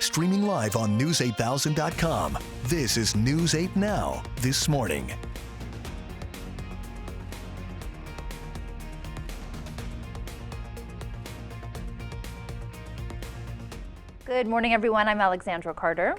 Streaming live on News8000.com. This is News 8 Now, this morning. Good morning, everyone. I'm Alexandra Carter.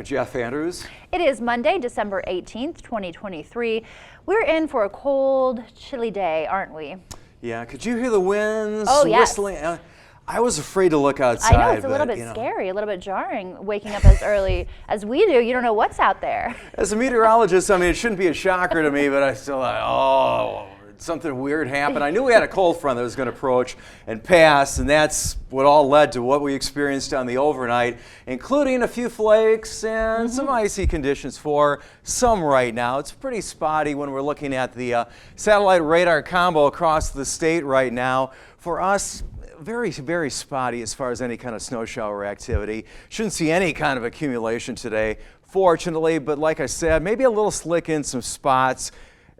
Jeff Andrews. It is Monday, December 18th, 2023. We're in for a cold, chilly day, aren't we? Yeah, could you hear the winds whistling? Yes. I was afraid to look outside. I know, it's a little bit scary, a little bit jarring, waking up as early as we do. You don't know what's out there. As a meteorologist, I mean, it shouldn't be a shocker to me, but I still thought, something weird happened. I knew we had a cold front that was going to approach and pass, and that's what all led to what we experienced on the overnight, including a few flakes and some icy conditions for some right now. It's pretty spotty when we're looking at the satellite radar combo across the state right now. For us, very, very spotty as far as any kind of snow shower activity. Shouldn't see any kind of accumulation today, fortunately, but like I said, maybe a little slick in some spots.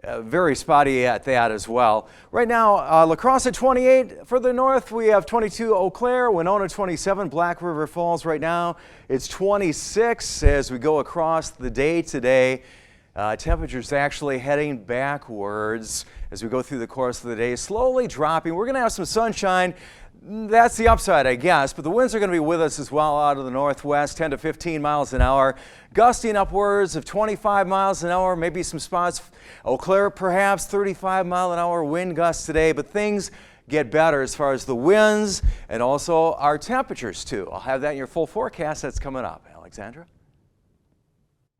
Very spotty at that as well. Right now, La Crosse at 28. Further north, we have 22 Eau Claire, Winona 27, Black River Falls right now. It's 26 as we go across the day today. Temperatures actually heading backwards as we go through the course of the day, slowly dropping. We're going to have some sunshine. That's the upside, I guess, but the winds are going to be with us as well out of the northwest, 10 to 15 miles an hour, gusting upwards of 25 miles an hour, maybe some spots. Eau Claire, perhaps 35-mile-an-hour wind gusts today, but things get better as far as the winds and also our temperatures, too. I'll have that in your full forecast that's coming up. Alexandra?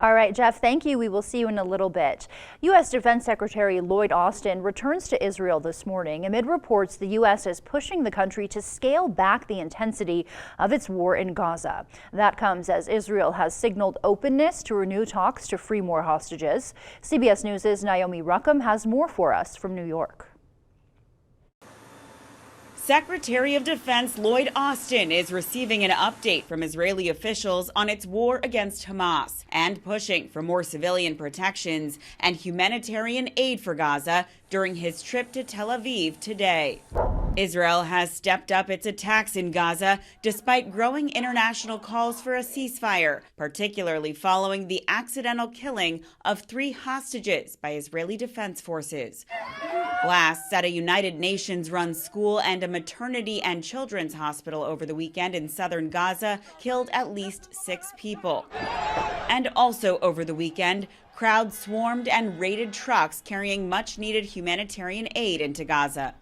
All right, Jeff, thank you. We will see you in a little bit. U.S. Defense Secretary Lloyd Austin returns to Israel this morning amid reports the U.S. is pushing the country to scale back the intensity of its war in Gaza. That comes as Israel has signaled openness to renew talks to free more hostages. CBS News' Naomi Ruckham has more for us from New York. Secretary of Defense Lloyd Austin is receiving an update from Israeli officials on its war against Hamas and pushing for more civilian protections and humanitarian aid for Gaza during his trip to Tel Aviv today. Israel has stepped up its attacks in Gaza despite growing international calls for a ceasefire, particularly following the accidental killing of 3 hostages by Israeli defense forces. Blasts at a United Nations-run school and a maternity and children's hospital over the weekend in southern Gaza killed at least 6 people. And also over the weekend, crowds swarmed and raided trucks carrying much-needed humanitarian aid into Gaza.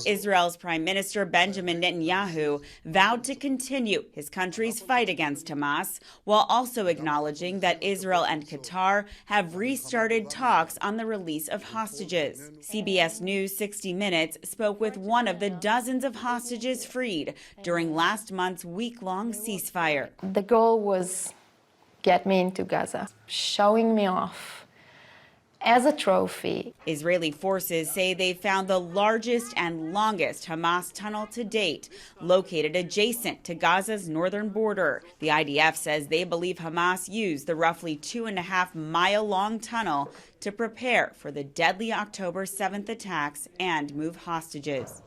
Israel's Prime Minister Benjamin Netanyahu vowed to continue his country's fight against Hamas, while also acknowledging that Israel and Qatar have restarted talks on the release of hostages. CBS News 60 Minutes spoke with one of the dozens of hostages freed during last month's week-long ceasefire. The goal was get me into Gaza, showing me off as a trophy. Israeli forces say they found the largest and longest Hamas tunnel to date, located adjacent to Gaza's northern border. The IDF says they believe Hamas used the roughly 2.5-mile-long tunnel to prepare for the deadly October 7th attacks and move hostages.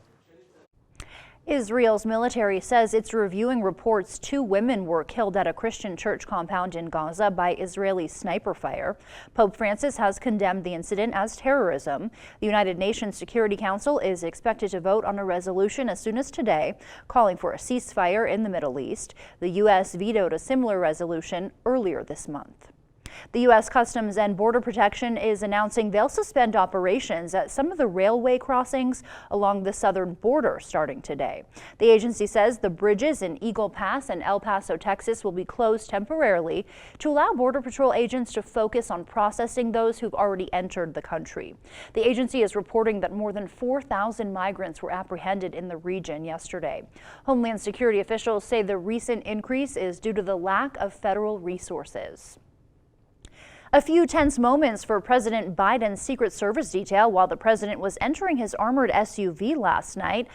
Israel's military says it's reviewing reports 2 women were killed at a Christian church compound in Gaza by Israeli sniper fire. Pope Francis has condemned the incident as terrorism. The United Nations Security Council is expected to vote on a resolution as soon as today, calling for a ceasefire in the Middle East. The U.S. vetoed a similar resolution earlier this month. The U.S. Customs and Border Protection is announcing they'll suspend operations at some of the railway crossings along the southern border starting today. The agency says the bridges in Eagle Pass and El Paso, Texas will be closed temporarily to allow Border Patrol agents to focus on processing those who've already entered the country. The agency is reporting that more than 4,000 migrants were apprehended in the region yesterday. Homeland Security officials say the recent increase is due to the lack of federal resources. A few tense moments for President Biden's Secret Service detail while the president was entering his armored SUV last night.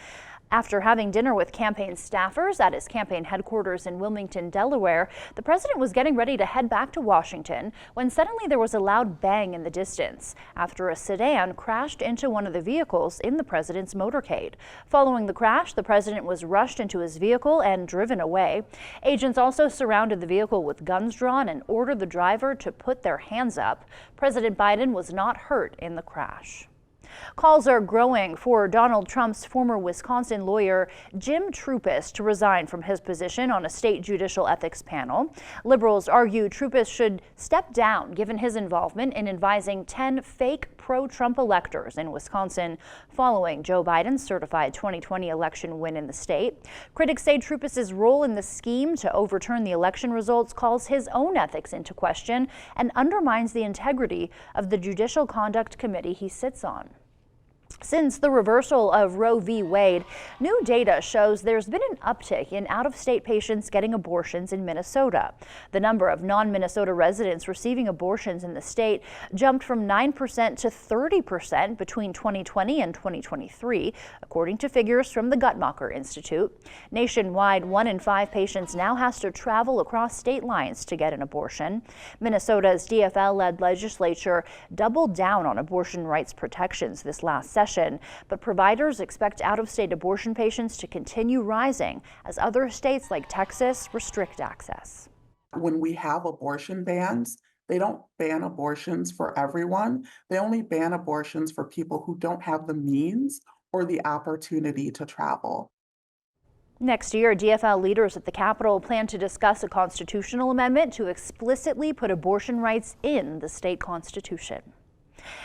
After having dinner with campaign staffers at his campaign headquarters in Wilmington, Delaware, the president was getting ready to head back to Washington when suddenly there was a loud bang in the distance after a sedan crashed into one of the vehicles in the president's motorcade. Following the crash, the president was rushed into his vehicle and driven away. Agents also surrounded the vehicle with guns drawn and ordered the driver to put their hands up. President Biden was not hurt in the crash. Calls are growing for Donald Trump's former Wisconsin lawyer Jim Troupis to resign from his position on a state judicial ethics panel. Liberals argue Troupis should step down given his involvement in advising 10 fake pro-Trump electors in Wisconsin following Joe Biden's certified 2020 election win in the state. Critics say Troupis's role in the scheme to overturn the election results calls his own ethics into question and undermines the integrity of the Judicial Conduct Committee he sits on. Since the reversal of Roe v. Wade, new data shows there's been an uptick in out-of-state patients getting abortions in Minnesota. The number of non-Minnesota residents receiving abortions in the state jumped from 9% to 30% between 2020 and 2023, according to figures from the Guttmacher Institute. Nationwide, 1 in 5 patients now has to travel across state lines to get an abortion. Minnesota's DFL-led legislature doubled down on abortion rights protections this last session, but providers expect out-of-state abortion patients to continue rising as other states like Texas restrict access. When we have abortion bans, they don't ban abortions for everyone. They only ban abortions for people who don't have the means or the opportunity to travel. Next year, DFL leaders at the Capitol plan to discuss a constitutional amendment to explicitly put abortion rights in the state constitution.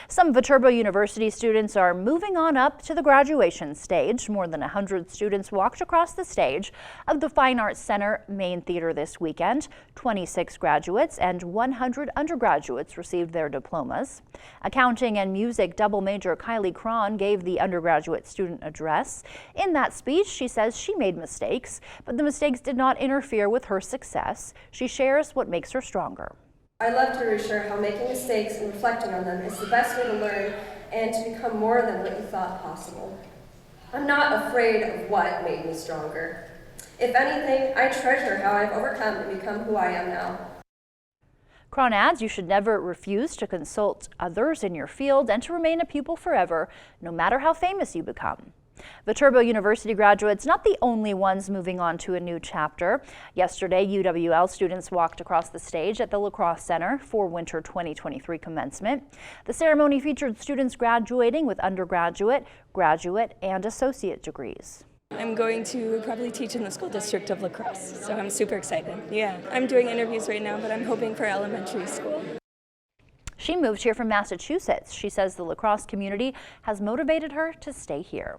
Some Viterbo University students are moving on up to the graduation stage. More than 100 students walked across the stage of the Fine Arts Center main theater this weekend. 26 graduates and 100 undergraduates received their diplomas. Accounting and music double major Kylie Cron gave the undergraduate student address. In that speech, she says she made mistakes, but the mistakes did not interfere with her success. She shares what makes her stronger. I love to reassure how making mistakes and reflecting on them is the best way to learn and to become more than what you thought possible. I'm not afraid of what made me stronger. If anything, I treasure how I've overcome to become who I am now. Cron adds you should never refuse to consult others in your field and to remain a pupil forever, no matter how famous you become. Viterbo University graduates not the only ones moving on to a new chapter. Yesterday, UWL students walked across the stage at the La Crosse Center for winter 2023 commencement. The ceremony featured students graduating with undergraduate, graduate, and associate degrees. I'm going to probably teach in the school district of La Crosse, so I'm super excited. Yeah, I'm doing interviews right now, but I'm hoping for elementary school. She moved here from Massachusetts. She says the La Crosse community has motivated her to stay here.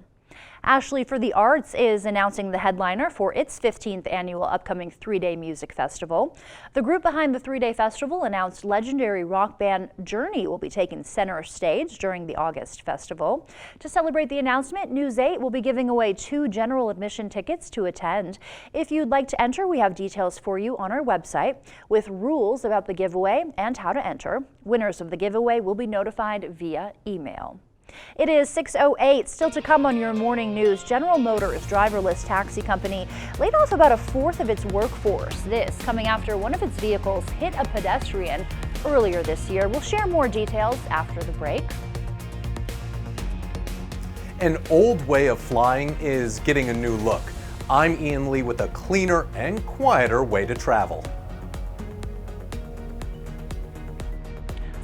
Ashley for the Arts is announcing the headliner for its 15th annual upcoming 3-day music festival. The group behind the 3-day festival announced legendary rock band Journey will be taking center stage during the August festival. To celebrate the announcement, News 8 will be giving away 2 general admission tickets to attend. If you'd like to enter, we have details for you on our website with rules about the giveaway and how to enter. Winners of the giveaway will be notified via email. It is 6:08. Still to come on your morning news, General Motors driverless taxi company laid off about 1/4 of its workforce. This coming after one of its vehicles hit a pedestrian earlier this year. We'll share more details after the break. An old way of flying is getting a new look. I'm Ian Lee with a cleaner and quieter way to travel.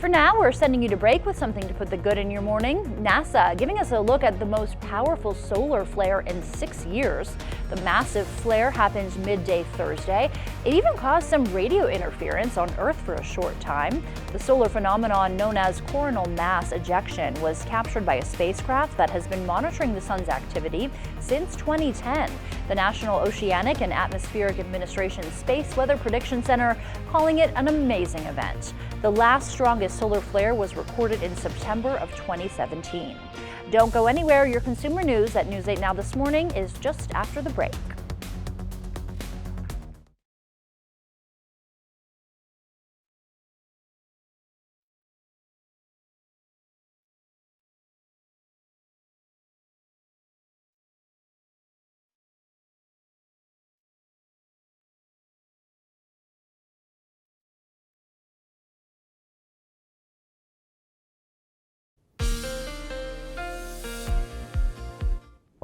For now, we're sending you to break with something to put the good in your morning. NASA giving us a look at the most powerful solar flare in 6 years. The massive flare happened midday Thursday. It even caused some radio interference on Earth for a short time. The solar phenomenon known as coronal mass ejection was captured by a spacecraft that has been monitoring the sun's activity since 2010. The National Oceanic and Atmospheric Administration Space Weather Prediction Center calling it an amazing event. The last strongest solar flare was recorded in September of 2017. Don't go anywhere. Your consumer news at News 8 Now this morning is just after the break.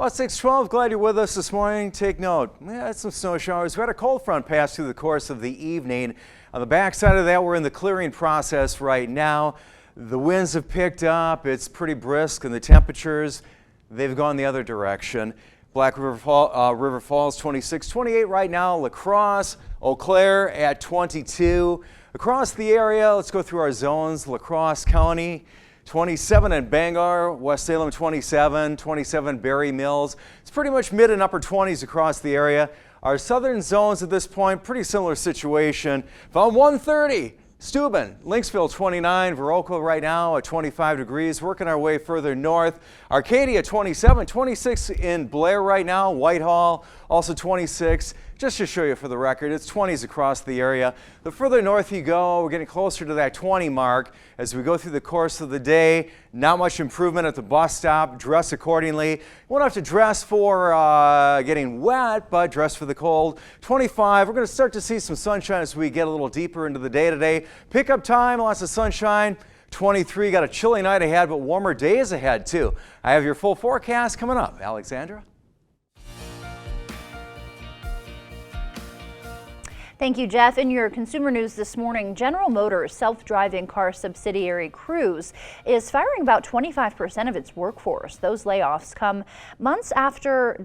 Well, it's 6:12. Glad you're with us this morning. Take note. We had some snow showers. We had a cold front pass through the course of the evening. On the backside of that, we're in the clearing process right now. The winds have picked up. It's pretty brisk, and the temperatures, they've gone the other direction. Black River, River Falls 26, 28 right now. La Crosse, Eau Claire at 22. Across the area, let's go through our zones. La Crosse County, 27 in Bangor, West Salem 27, 27 Berry Mills. It's pretty much mid and upper 20s across the area. Our southern zones at this point, pretty similar situation. About 130, Steuben, Lynxville 29, Viroqua right now at 25 degrees, working our way further north. Arcadia 27, 26 in Blair right now, Whitehall also 26. Just to show you for the record, it's 20s across the area. The further north you go, we're getting closer to that 20 mark as we go through the course of the day. Not much improvement at the bus stop. Dress accordingly. You won't have to dress for getting wet, but dress for the cold. 25, we're going to start to see some sunshine as we get a little deeper into the day today. Pickup time, lots of sunshine. 23, got a chilly night ahead, but warmer days ahead too. I have your full forecast coming up. Alexandra? Thank you, Jeff. In your consumer news this morning, General Motors self-driving car subsidiary Cruise is firing about 25% of its workforce. Those layoffs come months after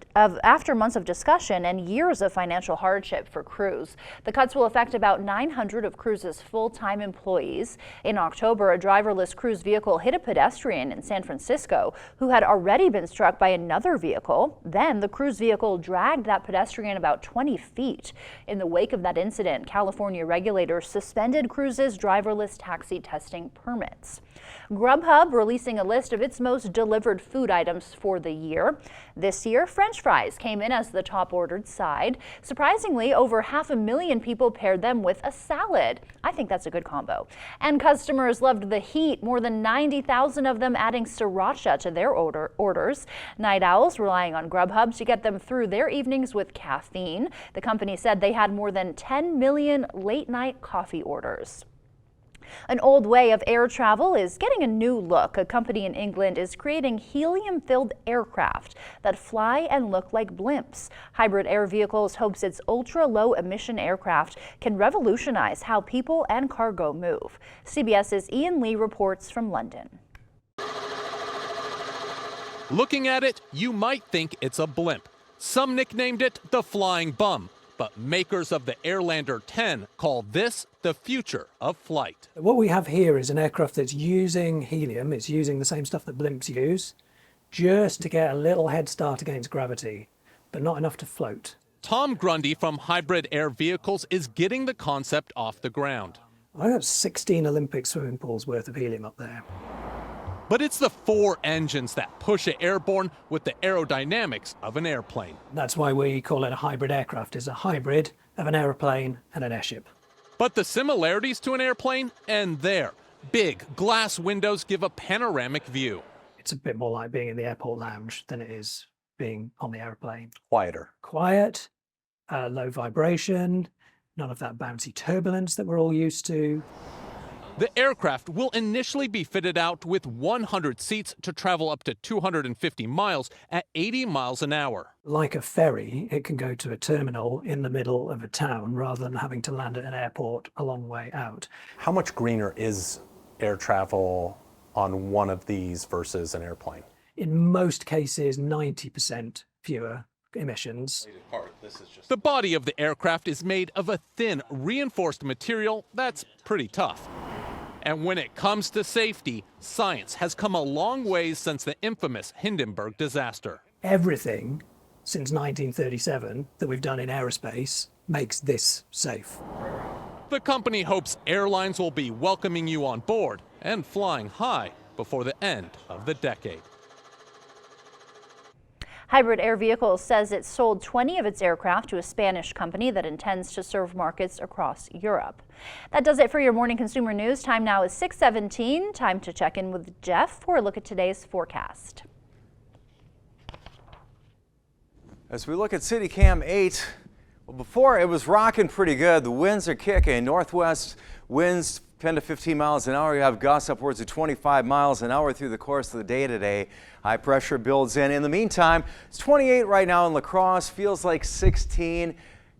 months of discussion and years of financial hardship for Cruise. The cuts will affect about 900 of Cruise's full-time employees. In October, a driverless Cruise vehicle hit a pedestrian in San Francisco who had already been struck by another vehicle. Then the Cruise vehicle dragged that pedestrian about 20 feet. In the wake of that incident, California regulators suspended Cruise's driverless taxi testing permits. Grubhub releasing a list of its most delivered food items for the year. This year, French fries came in as the top ordered side. Surprisingly, over 500,000 people paired them with a salad. I think that's a good combo. And customers loved the heat, more than 90,000 of them adding sriracha to their orders. Night owls relying on Grubhub to get them through their evenings with caffeine. The company said they had more than 10 million late-night coffee orders. An old way of air travel is getting a new look. A company in England is creating helium-filled aircraft that fly and look like blimps. Hybrid Air Vehicles hopes its ultra-low emission aircraft can revolutionize how people and cargo move. CBS's Ian Lee reports from London. Looking at it, you might think it's a blimp. Some nicknamed it the Flying Bum. But makers of the Airlander 10 call this the future of flight. What we have here is an aircraft that's using helium, it's using the same stuff that blimps use, just to get a little head start against gravity, but not enough to float. Tom Grundy from Hybrid Air Vehicles is getting the concept off the ground. I got 16 Olympic swimming pools worth of helium up there. But it's the 4 engines that push it airborne with the aerodynamics of an airplane. That's why we call it a hybrid aircraft. It's a hybrid of an airplane and an airship. But the similarities to an airplane end there. Big glass windows give a panoramic view. It's a bit more like being in the airport lounge than it is being on the airplane. Quieter. Quiet, low vibration, none of that bouncy turbulence that we're all used to. The aircraft will initially be fitted out with 100 seats to travel up to 250 miles at 80 miles an hour. Like a ferry, it can go to a terminal in the middle of a town rather than having to land at an airport a long way out. How much greener is air travel on one of these versus an airplane? In most cases, 90% fewer emissions. The body of the aircraft is made of a thin, reinforced material that's pretty tough. And when it comes to safety, science has come a long way since the infamous Hindenburg disaster. Everything since 1937 that we've done in aerospace makes this safe. The company hopes airlines will be welcoming you on board and flying high before the end of the decade. Hybrid Air Vehicles says it sold 20 of its aircraft to a Spanish company that intends to serve markets across Europe. That does it for your morning consumer news. Time now is 6:17. Time to check in with Jeff for a look at today's forecast. As we look at CityCam 8, well, before it was rocking pretty good. The winds are kicking. Northwest winds 10 to 15 miles an hour. You have gusts upwards of 25 miles an hour through the course of the day today. High pressure builds in. In the meantime, it's 28 right now in La Crosse. Feels like 16.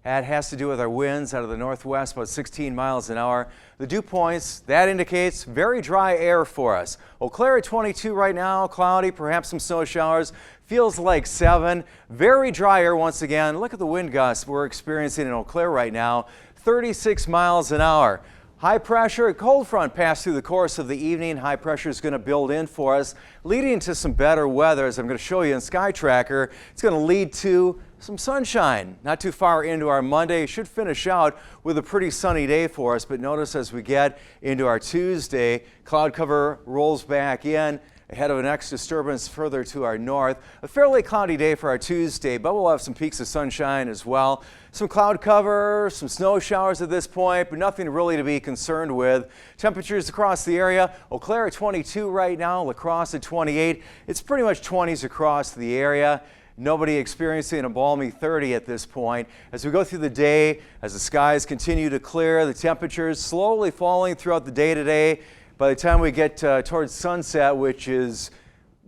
That has to do with our winds out of the northwest, about 16 miles an hour. The dew points, that indicates very dry air for us. Eau Claire at 22 right now, cloudy, perhaps some snow showers. Feels like 7. Very dry air once again. Look at the wind gusts we're experiencing in Eau Claire right now, 36 miles an hour. High pressure, a cold front passed through the course of the evening. High pressure is going to build in for us, leading to some better weather, as I'm going to show you in Sky Tracker. It's going to lead to some sunshine not too far into our Monday. Should finish out with a pretty sunny day for us, but notice as we get into our Tuesday, cloud cover rolls back in ahead of an next disturbance further to our north. A fairly cloudy day for our Tuesday, but we'll have some peaks of sunshine as well. Some cloud cover, some snow showers at this point, but nothing really to be concerned with. Temperatures across the area, Eau Claire at 22 right now, La Crosse at 28. It's pretty much 20s across the area. Nobody experiencing a balmy 30 at this point. As we go through the day, as the skies continue to clear, the temperatures slowly falling throughout the day today. By the time we get towards sunset, which is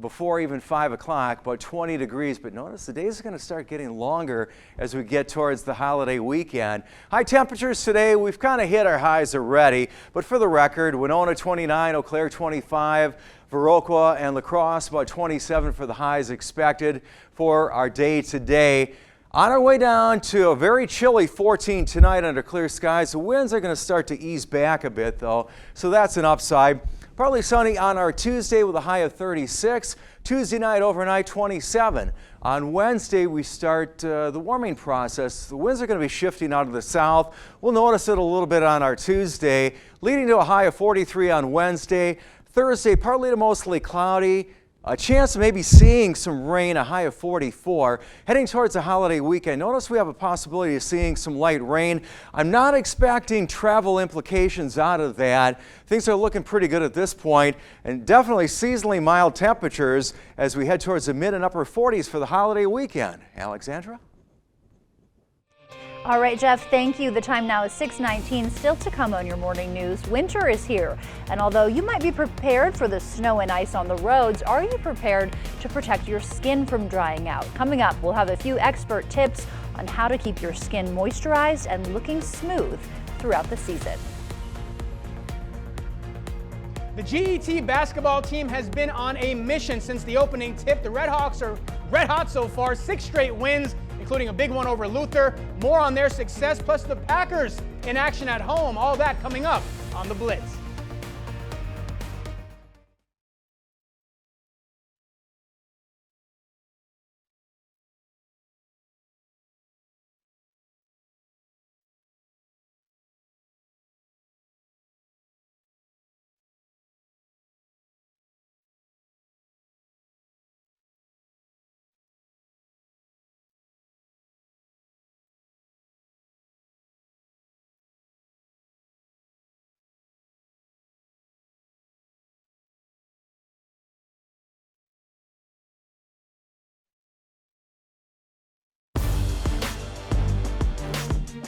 before even 5 o'clock, about 20 degrees. But notice the days are going to start getting longer as we get towards the holiday weekend. High temperatures today, we've kind of hit our highs already. But for the record, Winona 29, Eau Claire 25, Viroqua and La Crosse about 27 for the highs expected for our day today. On our way down to a very chilly 14 tonight under clear skies. The winds are going to start to ease back a bit though, so that's an upside. Partly sunny on our Tuesday with a high of 36. Tuesday night overnight 27. On Wednesday we start the warming process. The winds are going to be shifting out of the south. We'll notice it a little bit on our Tuesday, leading to a high of 43 on Wednesday. Thursday partly to mostly cloudy. A chance of maybe seeing some rain, a high of 44. Heading towards the holiday weekend, notice we have a possibility of seeing some light rain. I'm not expecting travel implications out of that. Things are looking pretty good at this point, and definitely seasonally mild temperatures as we head towards the mid and upper 40s for the holiday weekend. Alexandra? All right, Jeff, thank you. The time now is 6:19. Still to come on your morning news. Winter is here, and although you might be prepared for the snow and ice on the roads, are you prepared to protect your skin from drying out? Coming up, we'll have a few expert tips on how to keep your skin moisturized and looking smooth throughout the season. The GET basketball team has been on a mission since the opening tip. The Red Hawks are red hot so far, 6 straight wins, including a big one over Luther. More on their success, plus the Packers in action at home. All that coming up on The Blitz.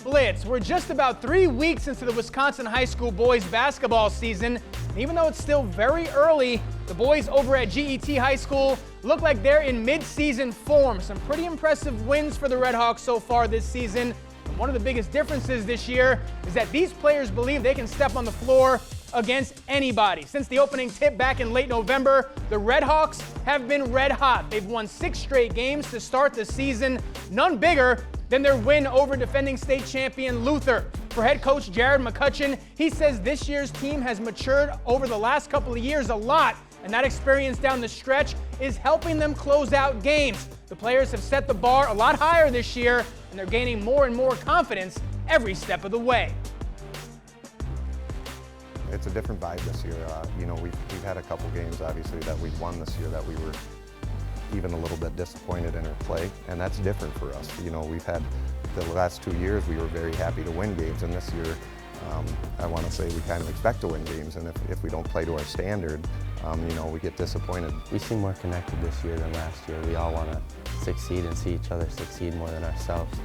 Blitz. We're just about 3 weeks into the Wisconsin high school boys basketball season. And even though it's still very early, the boys over at GET High School look like they're in mid-season form. Some pretty impressive wins for the Red Hawks so far this season. And one of the biggest differences this year is that these players believe they can step on the floor against anybody. Since the opening tip back in late November, the Red Hawks have been red hot. They've won 6 straight games to start the season, none bigger than their win over defending state champion Luther. For head coach Jared McCutcheon, he says this year's team has matured over the last couple of years a lot, and that experience down the stretch is helping them close out games. The players have set the bar a lot higher this year, and they're gaining more and more confidence every step of the way. It's a different vibe this year. We've had a couple games, obviously, that we've won this year that we were even a little bit disappointed in our play, and that's different for us. We've had the last 2 years we were very happy to win games, and this year I want to say we kind of expect to win games, and if we don't play to our standard, we get disappointed. We seem more connected this year than last year. We all want to succeed and see each other succeed more than ourselves,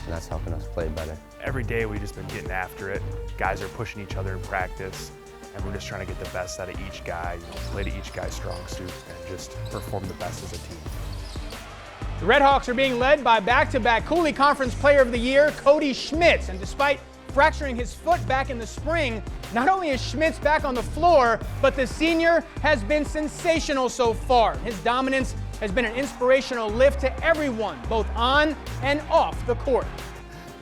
and that's helping us play better. Every day we've just been getting after it. Guys are pushing each other in practice. and we're just trying to get the best out of each guy, play to each guy's strong suit, and just perform the best as a team. The Redhawks are being led by back-to-back Cooley Conference Player of the Year, Cody Schmitz, and despite fracturing his foot back in the spring, not only is Schmitz back on the floor, but the senior has been sensational so far. His dominance has been an inspirational lift to everyone, both on and off the court.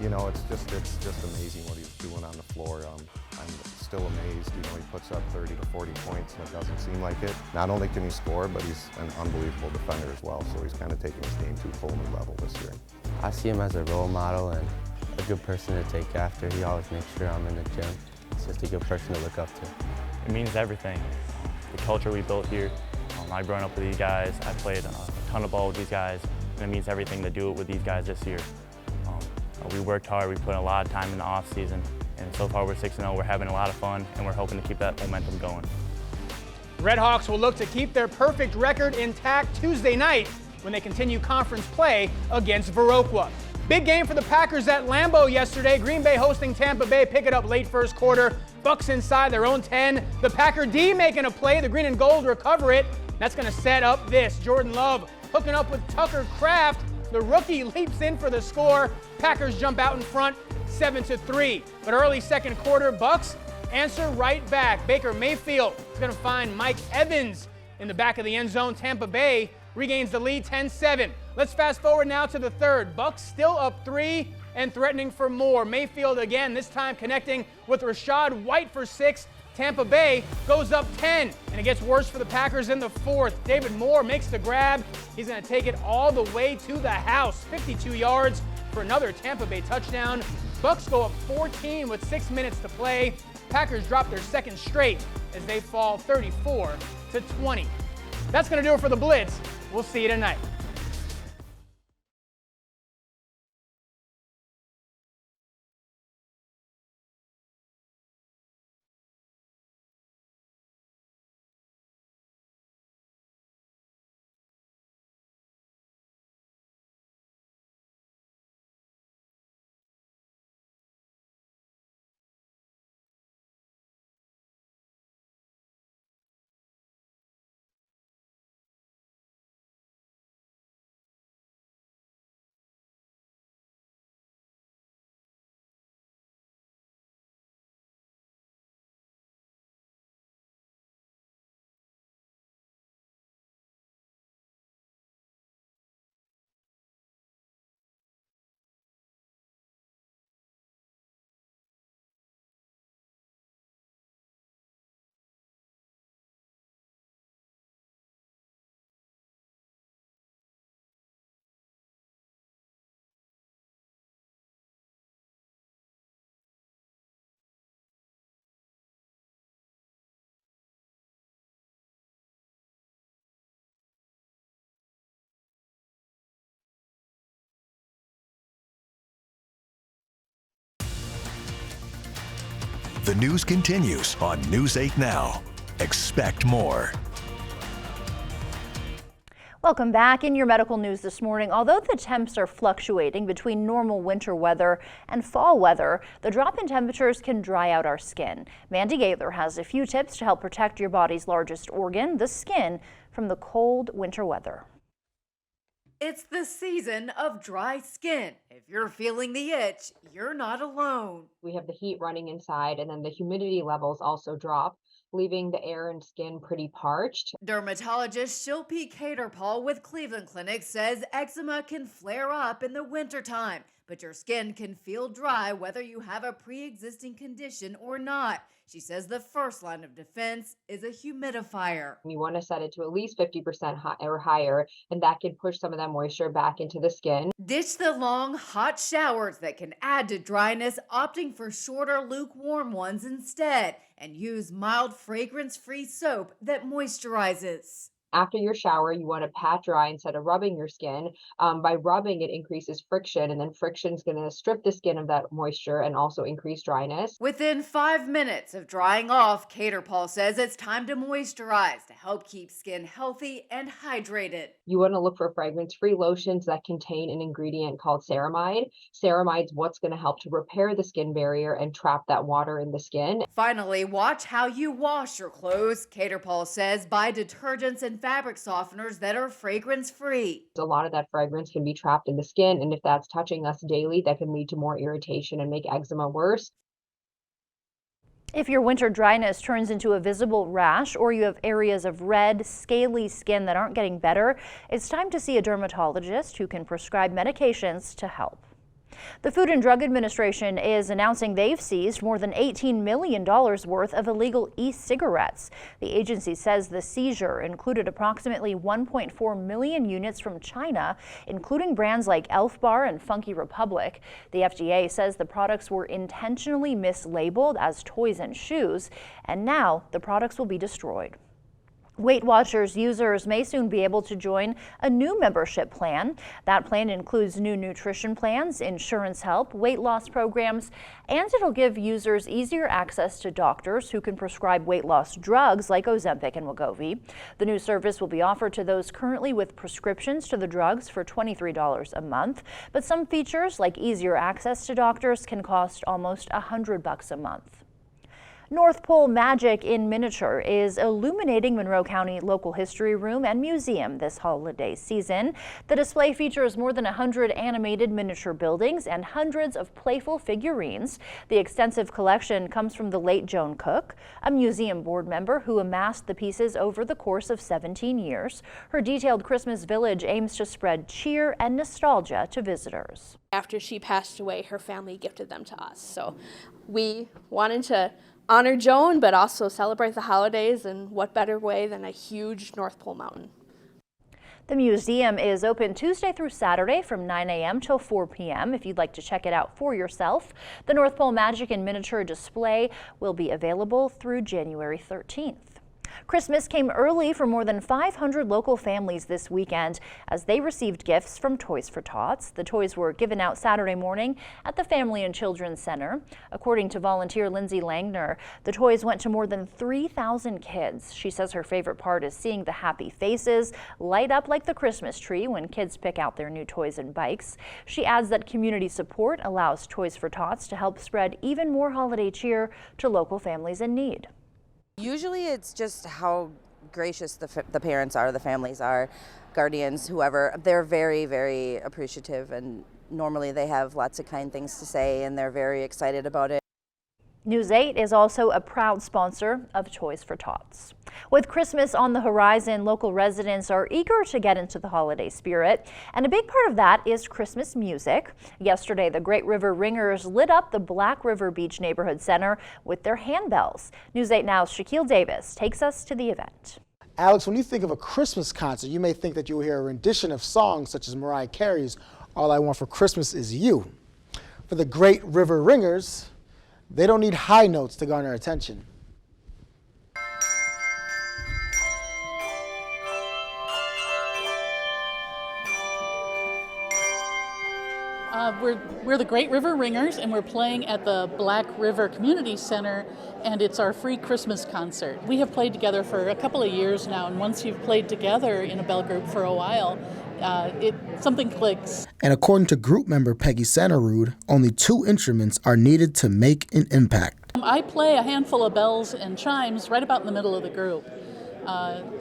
You know, it's just amazing what he's doing on the floor. I'm still amazed. You know, he puts up 30 to 40 points and it doesn't seem like it. Not only can he score, but he's an unbelievable defender as well. So he's kind of taking his game to a whole new level this year. I see him as a role model and a good person to take after. He always makes sure I'm in the gym. He's just a good person to look up to. It means everything. The culture we built here. I've grown up with these guys. I played a ton of ball with these guys, and it means everything to do it with these guys this year. We worked hard. We put in a lot of time in the off season, and so far we're 6-0. We're having a lot of fun, and we're hoping to keep that momentum going. Redhawks will look to keep their perfect record intact Tuesday night when they continue conference play against Viroqua. Big game for the Packers at Lambeau yesterday. Green Bay hosting Tampa Bay, pick it up late first quarter. Bucks inside their own 10. The Packer D making a play. The green and gold recover it. That's going to set up this. Jordan Love hooking up with Tucker Kraft. The rookie leaps in for the score. Packers jump out in front 7-3. But early second quarter, Bucks answer right back. Baker Mayfield is going to find Mike Evans in the back of the end zone. Tampa Bay regains the lead 10-7. Let's fast forward now to the third. Bucks still up 3 and threatening for more. Mayfield again, this time connecting with Rachaad White for 6. Tampa Bay goes up 10, and it gets worse for the Packers in the fourth. David Moore makes the grab. He's going to take it all the way to the house. 52 yards for another Tampa Bay touchdown. Bucks go up 14 with 6 minutes to play. Packers drop their second straight as they fall 34-20. That's going to do it for the Blitz. We'll see you tonight. The news continues on News 8 Now. Expect more. Welcome back. In your medical news this morning, although the temps are fluctuating between normal winter weather and fall weather, the drop in temperatures can dry out our skin. Mandy Gaylor has a few tips to help protect your body's largest organ, the skin, from the cold winter weather. It's the season of dry skin. If you're feeling the itch, you're not alone. We have the heat running inside, and then the humidity levels also drop, leaving the air and skin pretty parched. Dermatologist Shilpi Kaderpal with Cleveland Clinic says eczema can flare up in the wintertime, but your skin can feel dry whether you have a pre-existing condition or not. She says the first line of defense is a humidifier. You want to set it to at least 50% or higher, and that can push some of that moisture back into the skin. Ditch the long, hot showers that can add to dryness, opting for shorter, lukewarm ones instead, and use mild, fragrance-free soap that moisturizes. After your shower, you want to pat dry instead of rubbing your skin. By rubbing, it increases friction, and then friction is going to strip the skin of that moisture and also increase dryness. Within 5 minutes of drying off, Cater Paul says it's time to moisturize to help keep skin healthy and hydrated. You want to look for fragrance-free lotions that contain an ingredient called ceramide. Ceramide's what's going to help to repair the skin barrier and trap that water in the skin. Finally, watch how you wash your clothes. Cater Paul says buy detergents and fabric softeners that are fragrance-free. A lot of that fragrance can be trapped in the skin, and if that's touching us daily, that can lead to more irritation and make eczema worse. If your winter dryness turns into a visible rash or you have areas of red, scaly skin that aren't getting better, it's time to see a dermatologist who can prescribe medications to help. The Food and Drug Administration is announcing they've seized more than $18 million worth of illegal e-cigarettes. The agency says the seizure included approximately 1.4 million units from China, including brands like Elf Bar and Funky Republic. The FDA says the products were intentionally mislabeled as toys and shoes, and now the products will be destroyed. Weight Watchers users may soon be able to join a new membership plan. That plan includes new nutrition plans, insurance help, weight loss programs, and it'll give users easier access to doctors who can prescribe weight loss drugs like Ozempic and Wegovy. The new service will be offered to those currently with prescriptions to the drugs for $23 a month, but some features like easier access to doctors can cost almost $100 a month. North Pole Magic in Miniature is illuminating Monroe County Local History Room and Museum this holiday season. The display features more than 100 animated miniature buildings and hundreds of playful figurines. The extensive collection comes from the late Joan Cook, a museum board member who amassed the pieces over the course of 17 years. Her detailed Christmas village aims to spread cheer and nostalgia to visitors. After she passed away, her family gifted them to us. So we wanted to honor Joan, but also celebrate the holidays, and what better way than a huge North Pole mountain. The museum is open Tuesday through Saturday from 9 a.m. till 4 p.m. if you'd like to check it out for yourself. The North Pole Magic in Miniature display will be available through January 13th. Christmas came early for more than 500 local families this weekend as they received gifts from Toys for Tots. The toys were given out Saturday morning at the Family and Children's Center. According to volunteer Lindsay Langner, the toys went to more than 3,000 kids. She says her favorite part is seeing the happy faces light up like the Christmas tree when kids pick out their new toys and bikes. She adds that community support allows Toys for Tots to help spread even more holiday cheer to local families in need. Usually it's just how gracious the parents are, the families are, guardians, whoever. They're very, very appreciative, and normally they have lots of kind things to say, and they're very excited about it. News 8 is also a proud sponsor of Toys for Tots. With Christmas on the horizon, local residents are eager to get into the holiday spirit, and a big part of that is Christmas music. Yesterday, the Great River Ringers lit up the Black River Beach Neighborhood Center with their handbells. News 8 Now's Shaquille Davis takes us to the event. Alex, when you think of a Christmas concert, you may think that you will hear a rendition of songs such as Mariah Carey's All I Want for Christmas Is You. For the Great River Ringers, they don't need high notes to garner attention. We're the Great River Ringers, and we're playing at the Black River Community Center, and it's our free Christmas concert. We have played together for a couple of years now, and once you've played together in a bell group for a while, something clicks. And according to group member Peggy Santarud, only 2 instruments are needed to make an impact. I play a handful of bells and chimes right about in the middle of the group.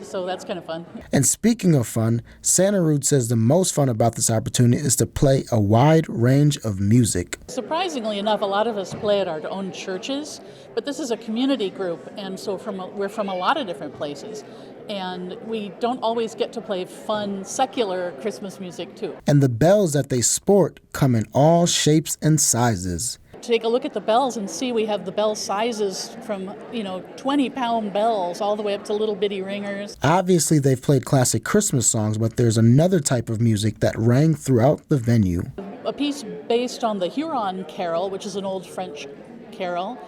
So that's kind of fun. And speaking of fun, Santarud says the most fun about this opportunity is to play a wide range of music. Surprisingly enough, a lot of us play at our own churches, but this is a community group, and so we're from a lot of different places. And we don't always get to play fun, secular Christmas music, too. And the bells that they sport come in all shapes and sizes. Take a look at the bells and see we have the bell sizes from, 20-pound bells all the way up to little bitty ringers. Obviously, they've played classic Christmas songs, but there's another type of music that rang throughout the venue. A piece based on the Huron Carol, which is an old French carol.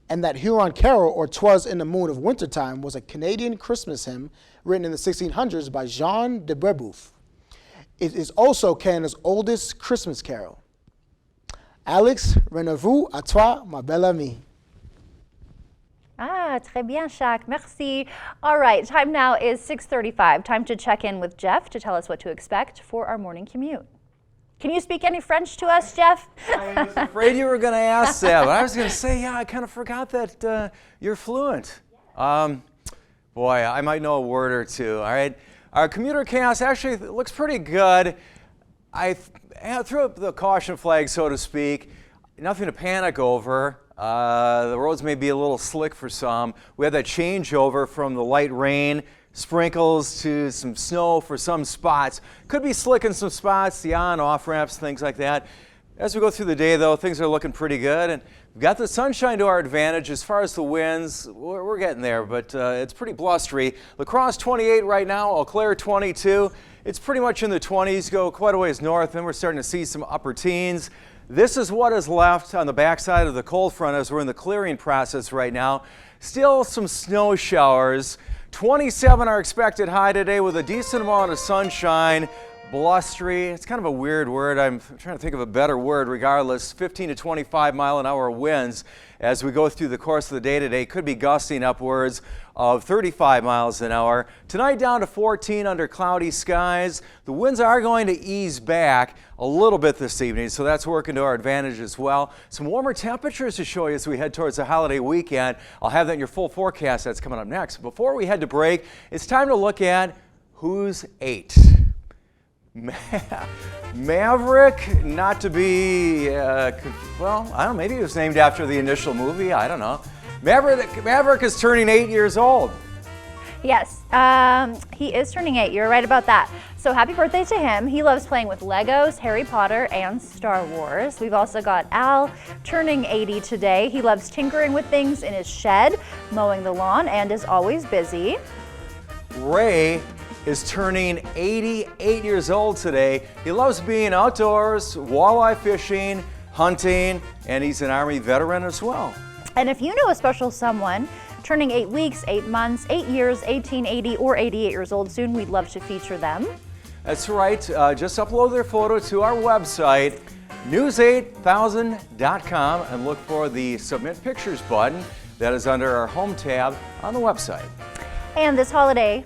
and that Huron Carol, or 'Twas in the Moon of Wintertime, was a Canadian Christmas hymn written in the 1600s by Jean de Brebeuf. It is also Canada's oldest Christmas carol. Alex, rendez-vous à toi, ma belle amie. Ah, très bien, Shaq. Merci. All right, time now is 6:35. Time to check in with Jeff to tell us what to expect for our morning commute. Can you speak any French to us, Jeff? I was afraid you were going to ask that, but I was going to say, yeah, I kind of forgot that you're fluent. Boy, I might know a word or two, all right? Our commuter chaos actually looks pretty good. I threw up the caution flag, so to speak. Nothing to panic over. The roads may be a little slick for some. We had that changeover from the light rain, sprinkles to some snow for some spots. Could be slick in some spots, the on, off ramps, things like that. As we go through the day, though, things are looking pretty good. And we've got the sunshine to our advantage. As far as the winds, we're getting there, but it's pretty blustery. La Crosse 28 right now, Eau Claire 22. It's pretty much in the 20s, go quite a ways north, and we're starting to see some upper teens. This is what is left on the backside of the cold front as we're in the clearing process right now. Still some snow showers. 27 are expected high today with a decent amount of sunshine. Blustery, it's kind of a weird word. I'm trying to think of a better word regardless. 15 to 25 mile an hour winds as we go through the course of the day today. Could be gusting upwards of 35 miles an hour. Tonight down to 14 under cloudy skies. The winds are going to ease back a little bit this evening, so that's working to our advantage as well. Some warmer temperatures to show you as we head towards the holiday weekend. I'll have that in your full forecast. That's coming up next. Before we head to break, it's time to look at who's 8. Maverick, not to be, well, I don't know, maybe he was named after the initial movie, I don't know. Maverick is turning 8 years old. Yes, he is turning 8. You're right about that. So happy birthday to him. He loves playing with Legos, Harry Potter, and Star Wars. We've also got Al turning 80 today. He loves tinkering with things in his shed, mowing the lawn, and is always busy. Ray is turning 88 years old today. He loves being outdoors, walleye fishing, hunting, and he's an Army veteran as well. And if you know a special someone turning 8 weeks, 8 months, 8 years, 18, 80, or 88 years old soon, we'd love to feature them. That's right. Just upload their photo to our website, news8000.com, and look for the Submit Pictures button that is under our Home tab on the website. And this holiday,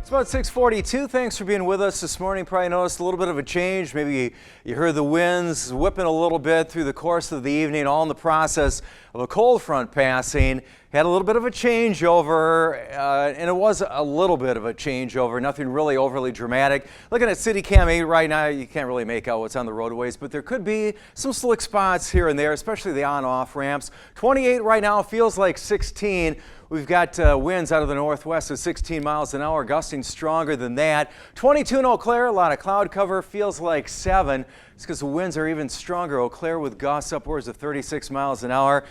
It's about 6:42. Thanks for being with us this morning. Probably noticed a little bit of a change. Maybe you heard the winds whipping a little bit through the course of the evening, all in the process of a cold front passing. Had a little bit of a changeover, and it was a little bit of a changeover, nothing really overly dramatic. Looking at City Cam 8 right now, you can't really make out what's on the roadways, but there could be some slick spots here and there, especially the on-off ramps. 28 right now, feels like 16. We've got winds out of the northwest of 16 miles an hour, gusting stronger than that. 22 in Eau Claire, a lot of cloud cover, feels like 7. It's because the winds are even stronger. Eau Claire with gusts upwards of 36 miles an hour.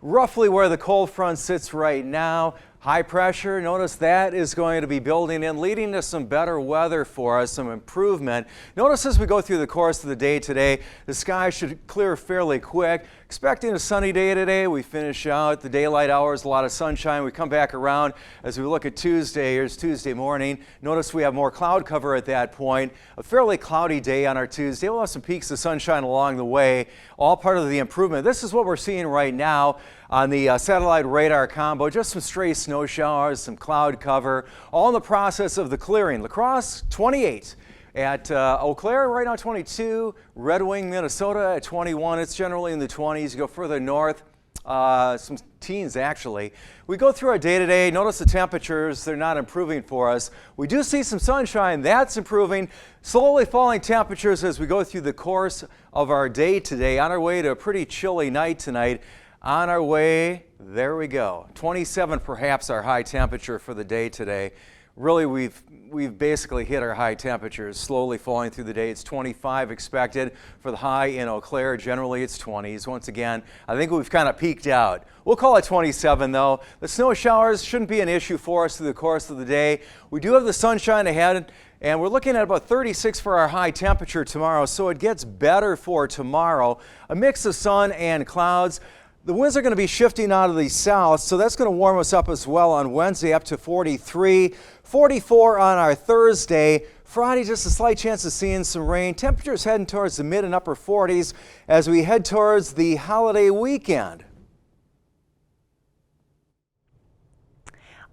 Roughly where the cold front sits right now. High pressure, notice that is going to be building in, leading to some better weather for us, some improvement. Notice as we go through the course of the day today, the sky should clear fairly quick. Expecting a sunny day today. We finish out the daylight hours, a lot of sunshine. We come back around as we look at Tuesday. Here's Tuesday morning. Notice we have more cloud cover at that point. A fairly cloudy day on our Tuesday. We'll have some peaks of sunshine along the way, all part of the improvement. This is what we're seeing right now on the satellite radar combo. Just some stray snow showers, some cloud cover, all in the process of the clearing. La Crosse, 28. At Eau Claire, right now 22. Red Wing, Minnesota at 21. It's generally in the 20s. You go further north, some teens actually. We go through our day today. Notice the temperatures, they're not improving for us. We do see some sunshine, that's improving. Slowly falling temperatures as we go through the course of our day today. On our way to a pretty chilly night tonight. On our way, there we go. 27 perhaps our high temperature for the day today. Really, we've basically hit our high temperatures, slowly falling through the day. It's 25 expected for the high in Eau Claire. Generally, it's 20s. Once again, I think we've kind of peaked out. We'll call it 27, though. The snow showers shouldn't be an issue for us through the course of the day. We do have the sunshine ahead, and we're looking at about 36 for our high temperature tomorrow, so it gets better for tomorrow. A mix of sun and clouds. The winds are going to be shifting out of the south, so that's going to warm us up as well on Wednesday up to 43, 44 on our Thursday. Friday, just a slight chance of seeing some rain. Temperatures heading towards the mid and upper 40s as we head towards the holiday weekend.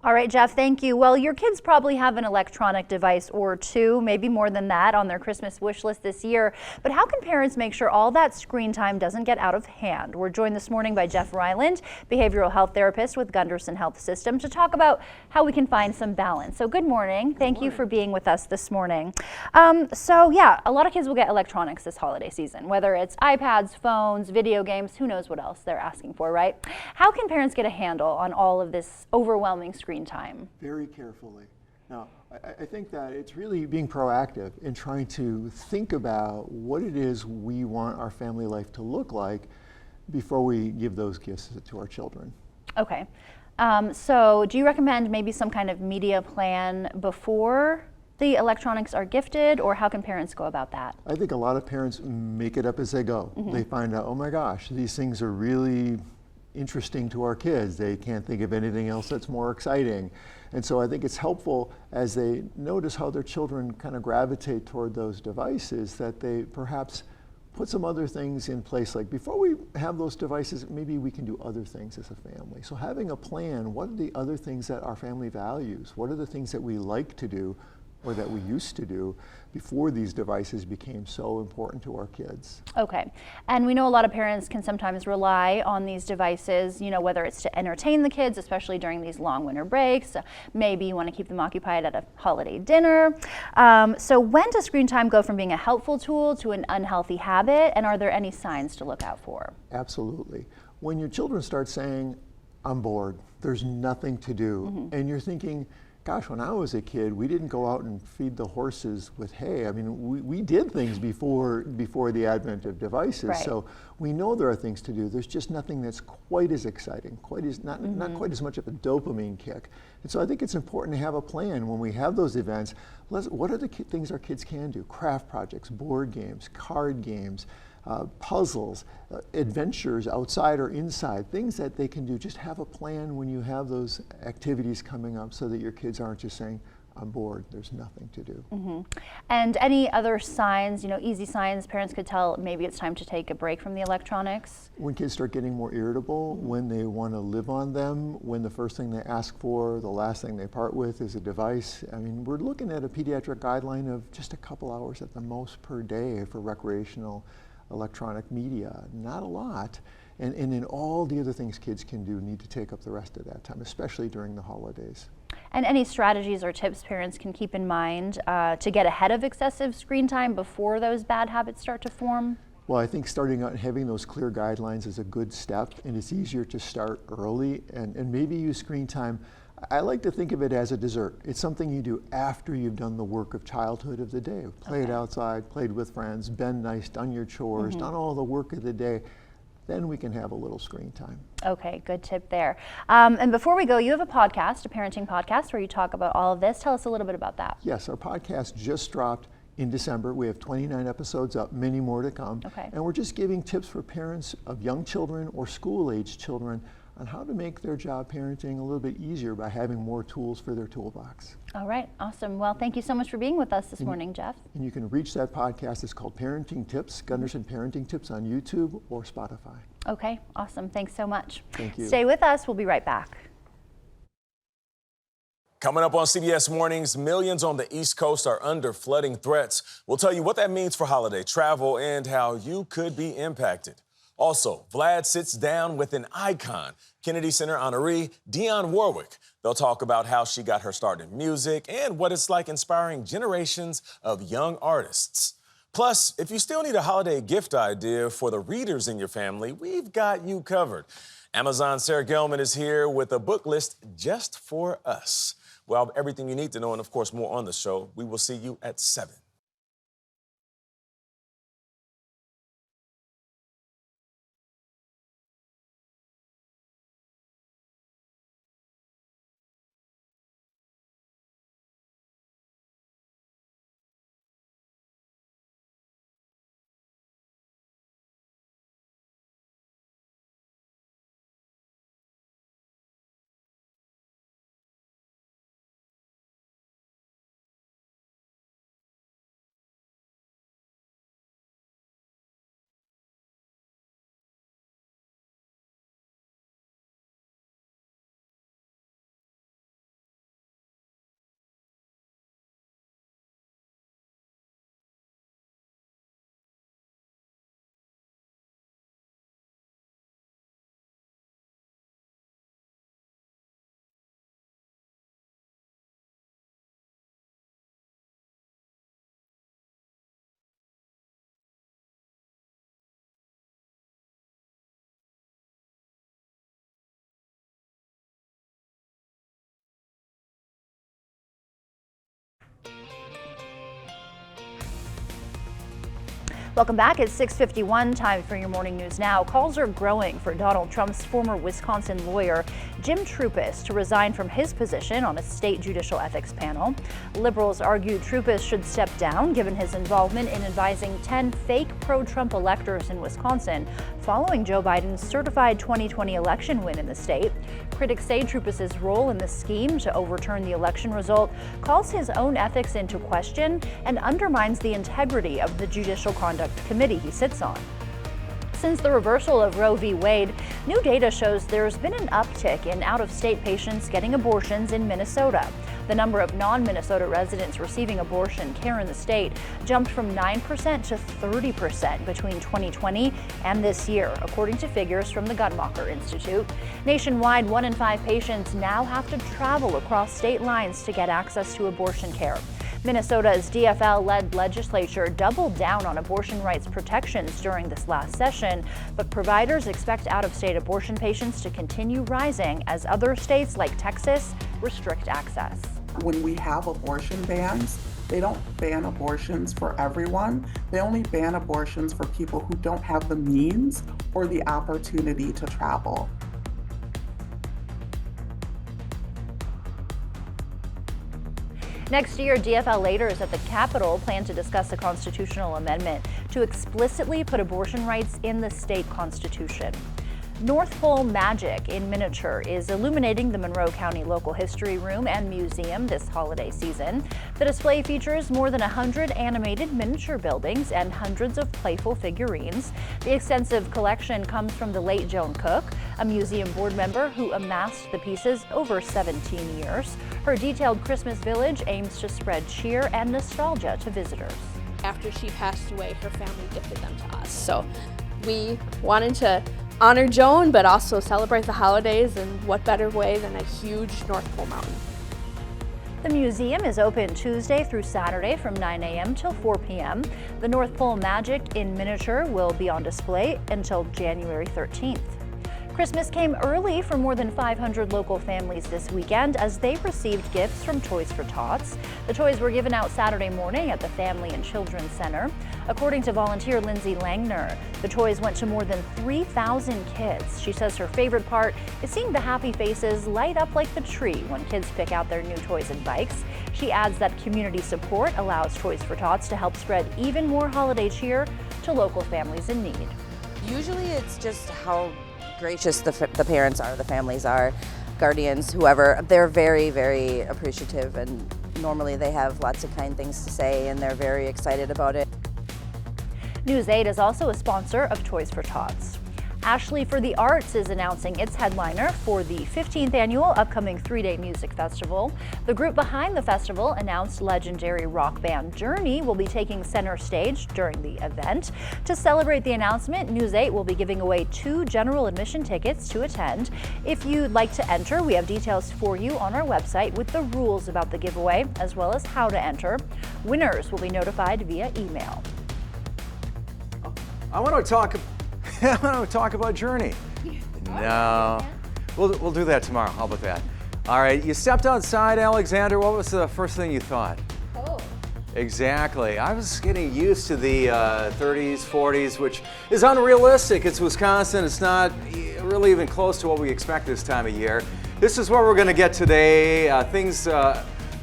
All right, Jeff, thank you. Well, your kids probably have an electronic device or two, maybe more than that, on their Christmas wish list this year. But how can parents make sure all that screen time doesn't get out of hand? We're joined this morning by Jeff Ryland, behavioral health therapist with Gunderson Health System, to talk about how we can find some balance. So good morning. Thank you for being with us this morning. So yeah, a lot of kids will get electronics this holiday season, whether it's iPads, phones, video games, who knows what else they're asking for, right? How can parents get a handle on all of this overwhelming screen time? Very carefully. Now, I think that it's really being proactive in trying to think about what it is we want our family life to look like before we give those gifts to our children. Okay. So do you recommend maybe some kind of media plan before the electronics are gifted, or how can parents go about that? I think a lot of parents make it up as they go. Mm-hmm. They find out, oh my gosh, these things are really interesting to our kids. They can't think of anything else that's more exciting. And so I think it's helpful as they notice how their children kind of gravitate toward those devices that they perhaps put some other things in place. Like before we have those devices, maybe we can do other things as a family. So having a plan, what are the other things that our family values? What are the things that we like to do or that we used to do before these devices became so important to our kids? Okay, and we know a lot of parents can sometimes rely on these devices, you know, whether it's to entertain the kids, especially during these long winter breaks. Maybe you want to keep them occupied at a holiday dinner. So when does screen time go from being a helpful tool to an unhealthy habit, and are there any signs to look out for? Absolutely. When your children start saying, I'm bored, there's nothing to do, and you're thinking, gosh, when I was a kid, we didn't go out and feed the horses with hay. I mean, we did things before the advent of devices. Right. So we know there are things to do. There's just nothing that's quite as exciting, not quite as much of a dopamine kick. And so I think it's important to have a plan when we have those events. What are the things our kids can do? Craft projects, board games, card games, puzzles, adventures outside or inside, things that they can do. Just have a plan when you have those activities coming up so that your kids aren't just saying, I'm bored, there's nothing to do. And any other signs, you know, easy signs parents could tell maybe it's time to take a break from the electronics? When kids start getting more irritable, when they want to live on them, when the first thing they ask for, the last thing they part with is a device. I mean, we're looking at a pediatric guideline of just a couple hours at the most per day for recreational electronic media, not a lot. And in all the other things kids can do need to take up the rest of that time, especially during the holidays. And any strategies or tips parents can keep in mind to get ahead of excessive screen time before those bad habits start to form? Well, I think starting out and having those clear guidelines is a good step, and it's easier to start early and maybe use screen time. I like to think of it as a dessert. It's something you do after you've done the work of childhood of the day. Played outside, played with friends, been nice, done your chores, done all the work of the day. then we can have a little screen time. Okay, good tip there. And before we go, you have a podcast, a parenting podcast, where you talk about all of this. Tell us a little bit about that. Yes, our podcast just dropped in December. We have 29 episodes up, many more to come. Okay. And we're just giving tips for parents of young children or school-aged children on how to make their job parenting a little bit easier by having more tools for their toolbox. All right, awesome. Well, thank you so much for being with us this morning, Jeff. And you can reach that podcast. It's called Parenting Tips, Gunderson Parenting Tips on YouTube or Spotify. Okay, awesome. Thanks so much. Thank you. Stay with us. We'll be right back. Coming up on CBS Mornings, millions on the East Coast are under flooding threats. We'll tell you what that means for holiday travel and how you could be impacted. Also, Vlad sits down with an icon, Kennedy Center honoree Dionne Warwick. They'll talk about how she got her start in music and what it's like inspiring generations of young artists. Plus, if you still need a holiday gift idea for the readers in your family, we've got you covered. Amazon's Sarah Gelman is here with a book list just for us. Well, everything you need to know and, of course, more on the show. We will see you at 7. Welcome back. It's 6:51, time for your morning news now. Calls are growing for Donald Trump's former Wisconsin lawyer, Jim Troupis, to resign from his position on a state judicial ethics panel. Liberals argue Troupis should step down given his involvement in advising 10 fake pro-Trump electors in Wisconsin following Joe Biden's certified 2020 election win in the state. Critics say Troupis's role in the scheme to overturn the election result calls his own ethics into question and undermines the integrity of the Judicial Conduct Committee he sits on. Since the reversal of Roe v. Wade, new data shows there's been an uptick in out-of-state patients getting abortions in Minnesota. The number of non-Minnesota residents receiving abortion care in the state jumped from 9% to 30% between 2020 and this year, according to figures from the Guttmacher Institute. Nationwide, 1 in 5 patients now have to travel across state lines to get access to abortion care. Minnesota's DFL-led legislature doubled down on abortion rights protections during this last session, but providers expect out-of-state abortion patients to continue rising as other states like Texas restrict access. When we have abortion bans, they don't ban abortions for everyone. They only ban abortions for people who don't have the means or the opportunity to travel. Next year, DFL leaders at the Capitol plan to discuss a constitutional amendment to explicitly put abortion rights in the state constitution. North Pole Magic in miniature is illuminating the Monroe County Local History Room and Museum this holiday season. The display features more than 100 animated miniature buildings and hundreds of playful figurines. The extensive collection comes from the late Joan Cook, a museum board member who amassed the pieces over 17 years. Her detailed Christmas village aims to spread cheer and nostalgia to visitors. After she passed away, her family gifted them to us. So we wanted to honor Joan, but also celebrate the holidays, and what better way than a huge North Pole mountain. The museum is open Tuesday through Saturday from 9 a.m. till 4 p.m. The North Pole Magic in miniature will be on display until January 13th. Christmas came early for more than 500 local families this weekend as they received gifts from Toys for Tots. The toys were given out Saturday morning at the Family and Children's Center. According to volunteer Lindsay Langner, the toys went to more than 3,000 kids. She says her favorite part is seeing the happy faces light up like the tree when kids pick out their new toys and bikes. She adds that community support allows Toys for Tots to help spread even more holiday cheer to local families in need. Usually it's just how gracious the parents are, the families are, guardians, whoever. They're very, very appreciative, and normally they have lots of kind things to say, and they're very excited about it. News 8 is also a sponsor of Toys for Tots. Ashley for the Arts is announcing its headliner for the 15th annual upcoming 3-day music festival. The group behind the festival announced legendary rock band Journey will be taking center stage during the event. To celebrate the announcement, News 8 will be giving away 2 general admission tickets to attend. If you'd like to enter, we have details for you on our website with the rules about the giveaway, as well as how to enter. Winners will be notified via email. I want to talk about Journey. No, we'll do that tomorrow. How about that? All right, you stepped outside, Alexander. What was the first thing you thought? Cold. Exactly. I was getting used to the 30s, 40s, which is unrealistic. It's Wisconsin. It's not really even close to what we expect this time of year. This is what we're going to get today.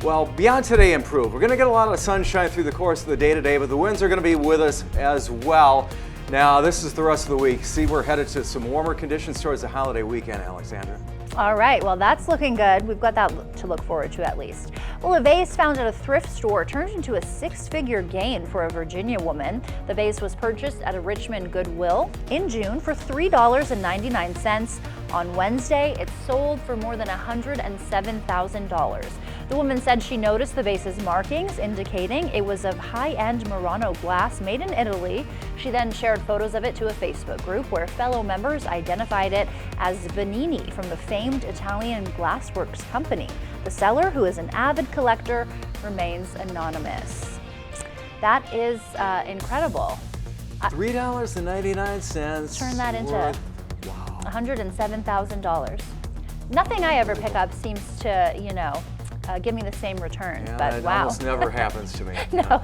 Well, beyond today, improve. We're going to get a lot of sunshine through the course of the day today, but the winds are going to be with us as well. Now, this is the rest of the week. See, we're headed to some warmer conditions towards the holiday weekend, Alexandra. All right, well, that's looking good. We've got that to look forward to at least. Well, a vase found at a thrift store turned into a 6-figure gain for a Virginia woman. The vase was purchased at a Richmond Goodwill in June for $3.99. On Wednesday, it sold for more than $107,000. The woman said she noticed the vase's markings indicating it was of high-end Murano glass made in Italy. She then shared photos of it to a Facebook group where fellow members identified it as Vanini from the famed Italian glassworks company. The seller, who is an avid collector, remains anonymous. That is incredible. $3.99. Turn that into $107,000. Nothing I ever pick up seems to, give me the same return, Yeah, but it wow. almost never happens to me. No,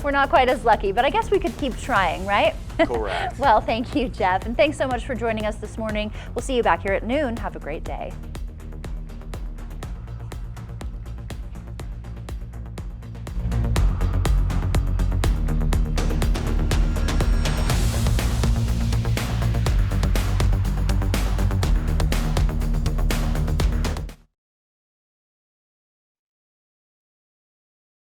we're not quite as lucky, but I guess we could keep trying, right? Correct. Well, thank you, Jeff, and thanks so much for joining us this morning. We'll see you back here at noon. Have a great day.